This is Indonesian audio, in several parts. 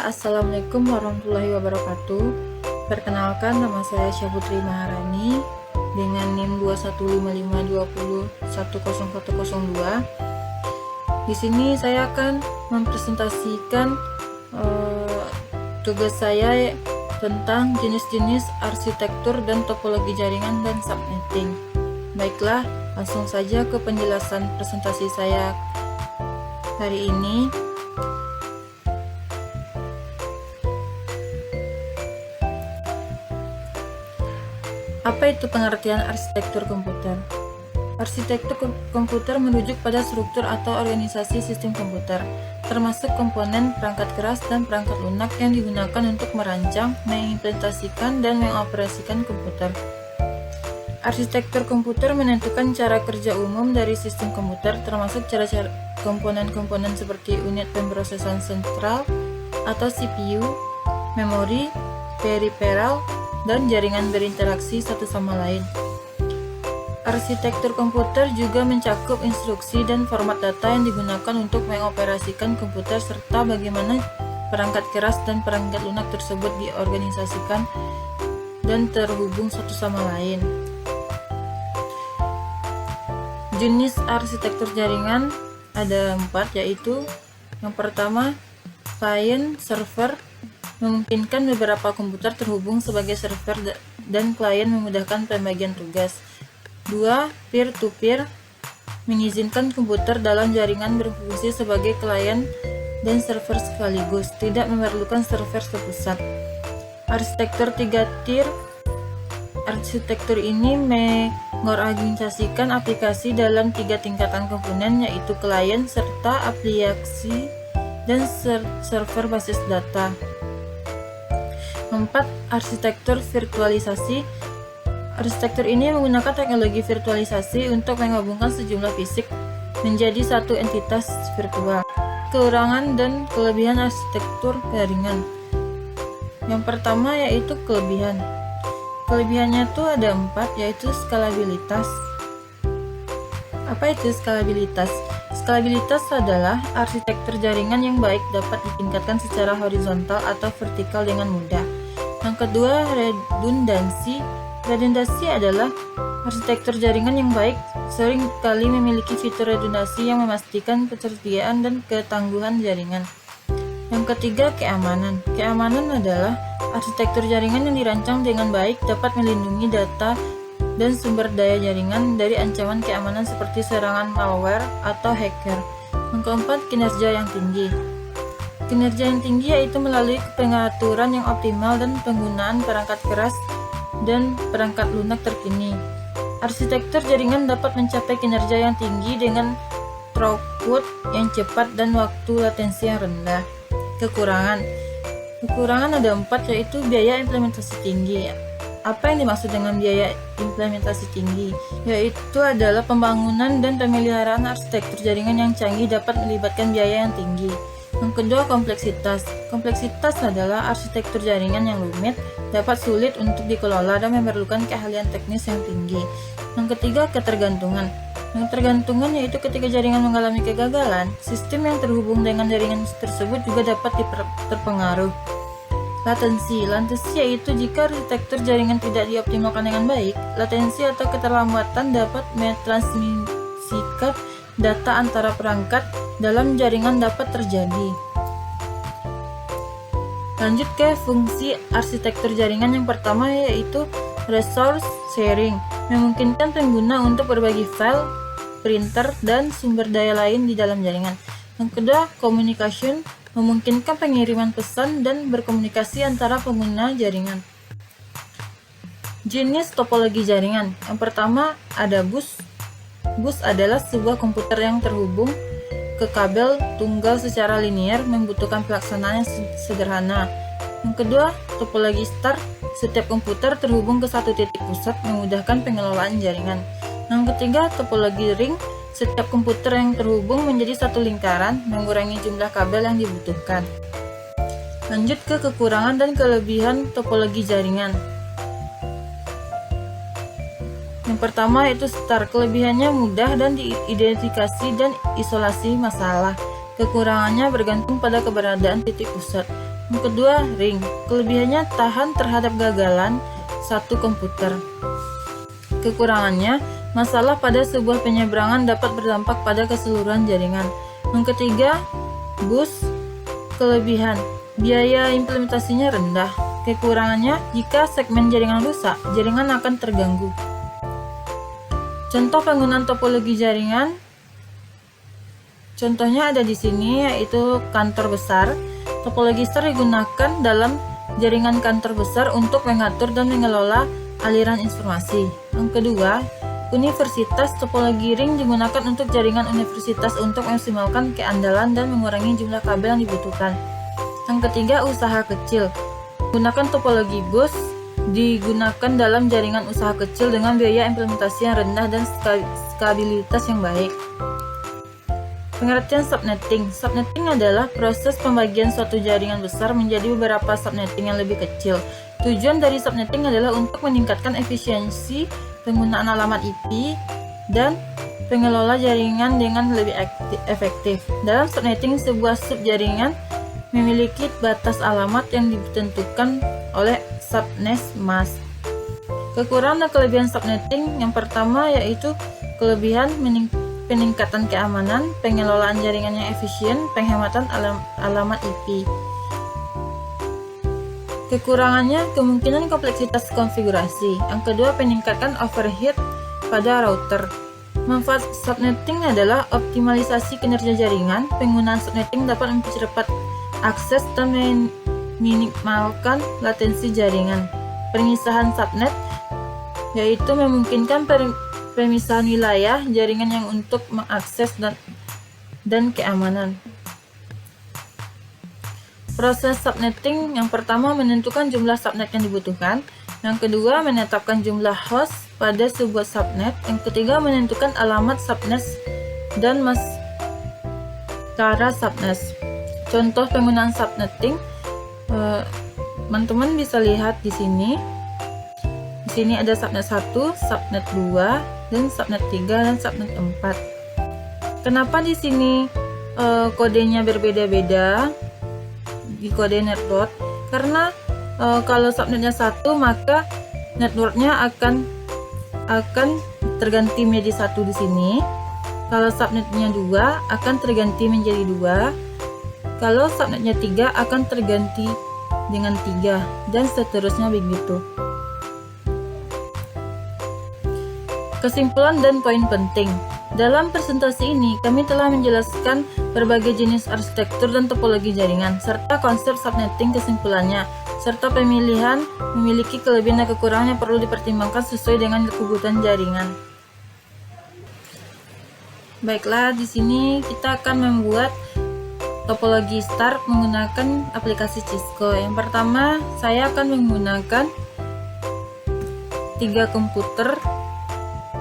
Assalamualaikum warahmatullahi wabarakatuh. Perkenalkan, nama saya Syahputri Maharani dengan NIM 215520101002. Di sini saya akan mempresentasikan tugas saya tentang jenis-jenis arsitektur dan topologi jaringan dan subnetting. Baiklah, langsung saja ke penjelasan presentasi saya hari ini. Apa itu pengertian arsitektur komputer? Arsitektur komputer merujuk pada struktur atau organisasi sistem komputer, termasuk komponen, perangkat keras, dan perangkat lunak yang digunakan untuk merancang, mengimplementasikan, dan mengoperasikan komputer. Arsitektur komputer menentukan cara kerja umum dari sistem komputer, termasuk cara-cara komponen-komponen seperti unit pemrosesan sentral atau CPU, memori, periferal, dan jaringan berinteraksi satu sama lain. Arsitektur komputer juga mencakup instruksi dan format data yang digunakan untuk mengoperasikan komputer serta bagaimana perangkat keras dan perangkat lunak tersebut diorganisasikan dan terhubung satu sama lain. Jenis arsitektur jaringan ada 4, yaitu yang pertama, client server, memungkinkan beberapa komputer terhubung sebagai server dan klien memudahkan pembagian tugas. 2. Peer-to-peer, mengizinkan komputer dalam jaringan berfungsi sebagai klien dan server sekaligus, tidak memerlukan server terpusat. Arsitektur 3 tier, arsitektur ini mengorganisasikan aplikasi dalam 3 tingkatan komponen, yaitu klien serta aplikasi dan server basis data. 4. Arsitektur virtualisasi. Arsitektur ini menggunakan teknologi virtualisasi untuk menggabungkan sejumlah fisik menjadi satu entitas virtual. Kekurangan dan kelebihan arsitektur jaringan. Yang pertama yaitu kelebihan. Kelebihannya itu ada 4, yaitu skalabilitas. Apa itu skalabilitas? Skalabilitas adalah arsitektur jaringan yang baik dapat ditingkatkan secara horizontal atau vertikal dengan mudah. Yang kedua, redundansi. Redundansi adalah arsitektur jaringan yang baik sering kali memiliki fitur redundansi yang memastikan ketersediaan dan ketangguhan jaringan. Yang ketiga, keamanan. Keamanan adalah arsitektur jaringan yang dirancang dengan baik dapat melindungi data dan sumber daya jaringan dari ancaman keamanan seperti serangan malware atau hacker. Yang keempat, kinerja yang tinggi. Kinerja yang tinggi yaitu melalui pengaturan yang optimal dan penggunaan perangkat keras dan perangkat lunak terkini. Arsitektur jaringan dapat mencapai kinerja yang tinggi dengan throughput yang cepat dan waktu latensi yang rendah. Kekurangan ada 4, yaitu biaya implementasi tinggi. Apa yang dimaksud dengan biaya implementasi tinggi? Yaitu adalah pembangunan dan pemeliharaan arsitektur jaringan yang canggih dapat melibatkan biaya yang tinggi. Yang kedua, kompleksitas. Kompleksitas adalah arsitektur jaringan yang rumit, dapat sulit untuk dikelola dan memerlukan keahlian teknis yang tinggi. Yang ketiga, ketergantungan. Yang tergantungan yaitu ketika jaringan mengalami kegagalan, sistem yang terhubung dengan jaringan tersebut juga dapat terpengaruh. Latensi yaitu jika arsitektur jaringan tidak dioptimalkan dengan baik, latensi atau keterlambatan dapat mentransmisikan data antara perangkat dalam jaringan dapat terjadi. Lanjut ke fungsi arsitektur jaringan yang pertama, yaitu resource sharing, memungkinkan pengguna untuk berbagi file, printer, dan sumber daya lain di dalam jaringan. Yang kedua, communication, memungkinkan pengiriman pesan dan berkomunikasi antara pengguna jaringan. Jenis topologi jaringan. Yang pertama ada bus. Bus adalah sebuah komputer yang terhubung ke kabel tunggal secara linear, membutuhkan pelaksanaan yang sederhana. Yang kedua, topologi star. Setiap komputer terhubung ke satu titik pusat, memudahkan pengelolaan jaringan. Yang ketiga, topologi ring. Setiap komputer yang terhubung menjadi satu lingkaran, mengurangi jumlah kabel yang dibutuhkan. Lanjut ke kekurangan dan kelebihan topologi jaringan. Yang pertama yaitu star. Kelebihannya mudah dan diidentifikasi dan isolasi masalah. Kekurangannya bergantung pada keberadaan titik pusat. Yang kedua, ring. Kelebihannya tahan terhadap gagalan satu komputer. Kekurangannya, masalah pada sebuah penyeberangan dapat berdampak pada keseluruhan jaringan. Yang ketiga, bus. Kelebihan, biaya implementasinya rendah. Kekurangannya, jika segmen jaringan rusak, jaringan akan terganggu. Contoh penggunaan topologi jaringan. Contohnya ada di sini, yaitu kantor besar. Topologi star digunakan dalam jaringan kantor besar untuk mengatur dan mengelola aliran informasi. Yang kedua, universitas. Topologi ring digunakan untuk jaringan universitas untuk memaksimalkan keandalan dan mengurangi jumlah kabel yang dibutuhkan. Yang ketiga, usaha kecil. Gunakan topologi bus digunakan dalam jaringan usaha kecil dengan biaya implementasi yang rendah dan skabilitas yang baik. Pengertian subnetting. Subnetting adalah proses pembagian suatu jaringan besar menjadi beberapa subnetting yang lebih kecil. Tujuan dari subnetting adalah untuk meningkatkan efisiensi penggunaan alamat IP dan pengelola jaringan dengan lebih efektif. Dalam subnetting, sebuah subjaringan memiliki batas alamat yang ditentukan oleh subnet mask. Kekurangan dan kelebihan subnetting. Yang pertama yaitu kelebihan peningkatan keamanan, pengelolaan jaringan yang efisien, penghematan alamat IP. Kekurangannya, kemungkinan kompleksitas konfigurasi. Yang kedua, peningkatan overhead pada router. Manfaat subnetting adalah optimalisasi kinerja jaringan. Penggunaan subnetting dapat mempercepat akses dan meminimalkan latensi jaringan. Pemisahan subnet yaitu memungkinkan pemisahan wilayah jaringan yang untuk mengakses dan keamanan. Proses subnetting. Yang pertama, menentukan jumlah subnet yang dibutuhkan. Yang kedua, menetapkan jumlah host pada sebuah subnet. Yang ketiga, menentukan alamat subnet dan maskara subnet. Contoh penggunaan subnetting, teman-teman bisa lihat di sini. Di sini ada subnet 1, subnet 2, dan subnet 3 dan subnet 4. Kenapa di sini kodenya berbeda-beda di kode network? Karena kalau subnetnya 1, maka networknya akan terganti menjadi 1 di sini. Kalau subnetnya 2 akan terganti menjadi 2. Kalau subnetnya 3 akan terganti dengan 3 dan seterusnya begitu. Kesimpulan dan poin penting. Dalam presentasi ini, kami telah menjelaskan berbagai jenis arsitektur dan topologi jaringan, serta konsep subnetting. Kesimpulannya, serta pemilihan memiliki kelebihan dan kekurangan yang perlu dipertimbangkan sesuai dengan kebutuhan jaringan. Baiklah, di sini kita akan membuat topologi star menggunakan aplikasi Cisco. Yang pertama, saya akan menggunakan 3 komputer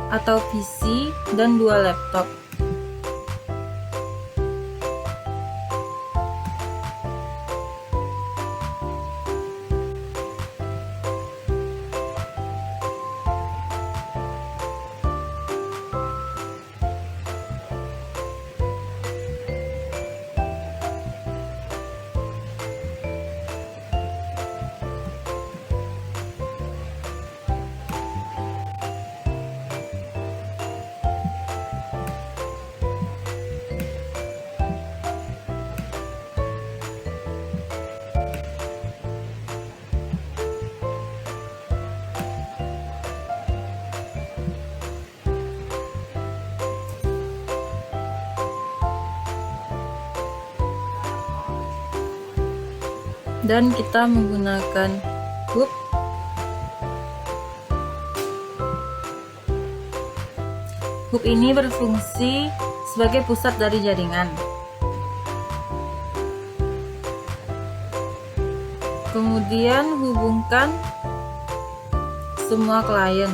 atau PC dan 2 laptop. Dan kita menggunakan hub. Hub ini berfungsi sebagai pusat dari jaringan. Kemudian hubungkan semua klien.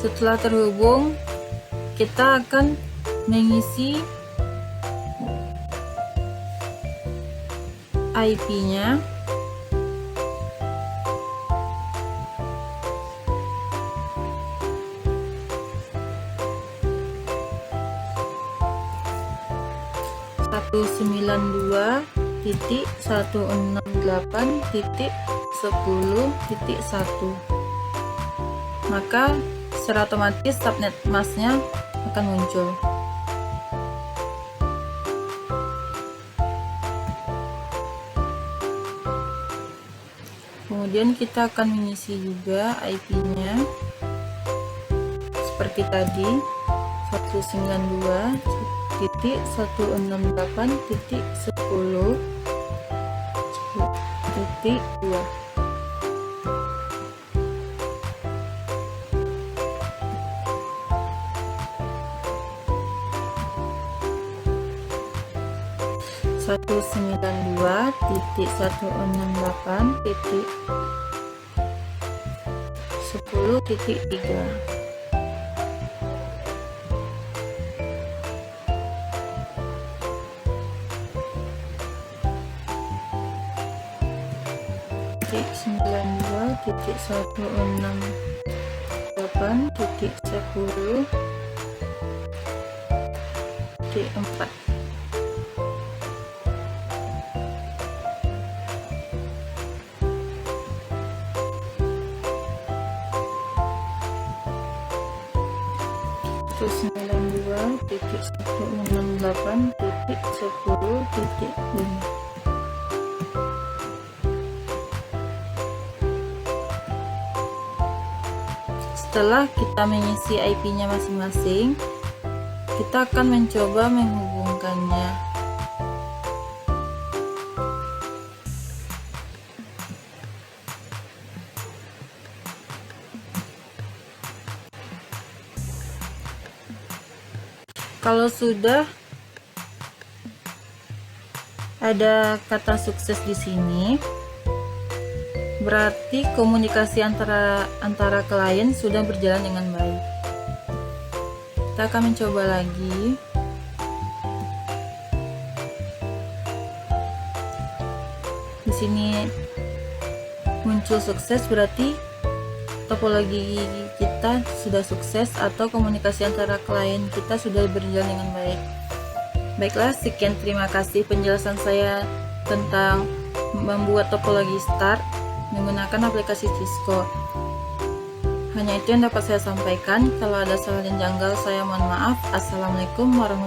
Setelah terhubung, kita akan mengisi IP-nya. (192.168.10.1) maka secara otomatis subnet masknya akan muncul. Kemudian kita akan mengisi juga IP-nya seperti tadi, 192.168.10.2. Satu 192.168.10.3. Titik 92.168.10.4. Terus 92.168.10.5. Setelah kita mengisi IP-nya masing-masing, kita akan mencoba menghubungkannya. Kalau sudah ada kata sukses di sini, berarti komunikasi antara klien sudah berjalan dengan baik. Kita akan mencoba lagi. Di sini muncul sukses, berarti topologi kita sudah sukses atau komunikasi antara klien kita sudah berjalan dengan baik. Baiklah, sekian, terima kasih penjelasan saya tentang membuat topologi start menggunakan aplikasi Cisco. Hanya itu yang dapat saya sampaikan. Kalau ada salah dan janggal, saya mohon maaf. Assalamualaikum warahmatullahi wabarakatuh.